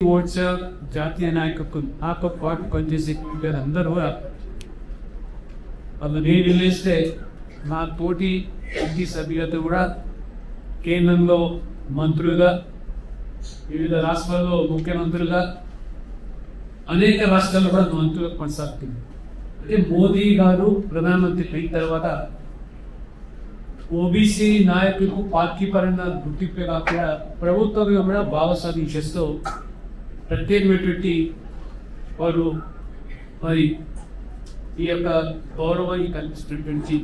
మోర్చా జాతీయ నాయకు పాటు పనిచేసే అందరూ వాళ్ళు నేను వెళ్ళేస్తే నా తోటి ఎంపీ సభ్యులతో కూడా కేంద్రంలో మంత్రులుగా వివిధ రాష్ట్రాల్లో ముఖ్యమంత్రులుగా అనేక రాష్ట్రాల్లో కూడా మంత్రులుగా కొనసాగుతుంది. అంటే మోదీ గారు ప్రధానమంత్రి అయిన తర్వాత ఓబీసీ నాయకులకు పార్టీ పరంగా గుర్తింపే కాకుండా ప్రభుత్వంగా కూడా భావస్వామ్యం చేస్తూ ప్రత్యేకమైనటువంటి వారు మరి ఈ యొక్క గౌరవాన్ని కల్పిస్తున్నటువంటి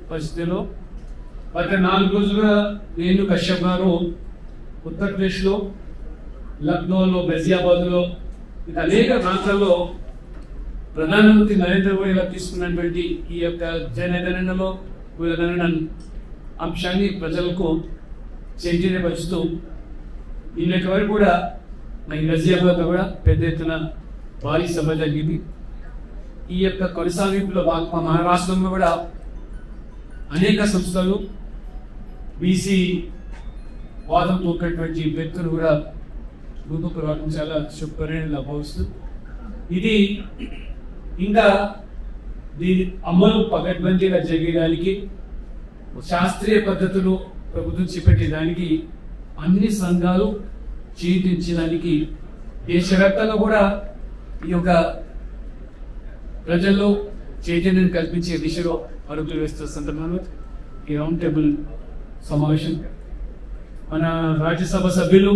పరిస్థితిలో గత 4 రోజులుగా నేను కశ్యప్ గారు ఉత్తరప్రదేశ్లో లక్నోలో గజియాబాద్లో ఇంకా అనేక ప్రాంతాల్లో ప్రధానమంత్రి నరేంద్ర మోడీ గారు తీసుకున్నటువంటి ఈ యొక్క జనగణనలో కులగణన అంశాన్ని ప్రజలకు చైతన్యపరుస్తూ ఇన్నటి వరకు కూడా గజియాబాద్లో కూడా పెద్ద ఎత్తున భారీ సభ జరిగింది. ఈ యొక్క కొనసాగింపులో మహారాష్ట్రంలో కూడా అనేక సంస్థలు బీసీ వాదం తోకేటువంటి వ్యక్తులు కూడా ముందుకు రావడం చాలా శుభపరిణామంగా భావిస్తూ ఇది ఇంకా దీని అమలు పకడ్బందీగా జరిగేదానికి శాస్త్రీయ పద్ధతులు ప్రభుత్వం చేపట్టేదానికి అన్ని సంఘాలు చేయించడానికి దేశవ్యాప్తంగా కూడా ఈ యొక్క ప్రజల్లో చైతన్యం కల్పించే దిశలో అడుగులు వేస్తున్న సందర్భంలో ఈ రౌండ్ టేబుల్ సమావేశం మన రాజ్యసభ సభ్యులు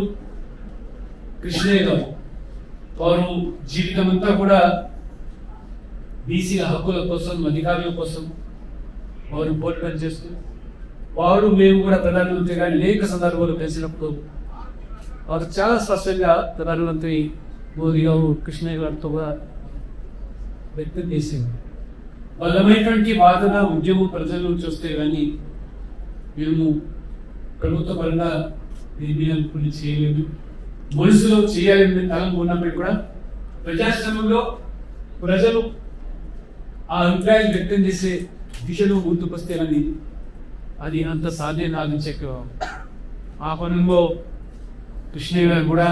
కృష్ణయ్య గారు వారు జీవితం అంతా కూడా బీసీల హక్కుల కోసం అధికారుల కోసం వారు పోరాటం చేస్తూ వారు మేము కూడా ప్రధానమంత్రి గారి అనేక సందర్భాలు కలిసినప్పుడు వారు చాలా స్పష్టంగా ప్రధానమంత్రి మోదీ గారు కృష్ణయ్య గారితో కూడా వ్యక్తం చేసింది. బలమైనటువంటి వాదన ఉద్యమం ప్రజల నుంచి వస్తే కానీ మేము ప్రభుత్వ పరంగా నిర్ణయాలు చేయలేదు. మనసులో చేయాలని తలం ఉన్నప్పటికీ కూడా ప్రజాస్వామ్యంలో ప్రజలు ఆ అభిప్రాయాలు వ్యక్తం చేసే దిశలో ముందుకొస్తే కానీ అది అంత సాధ్యం కాదని ఆ పనుల్లో కృష్ణయ్య గారు కూడా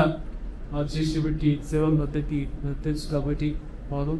చేసి పెట్టి సేవలు తెలుసు కాబట్టి వారు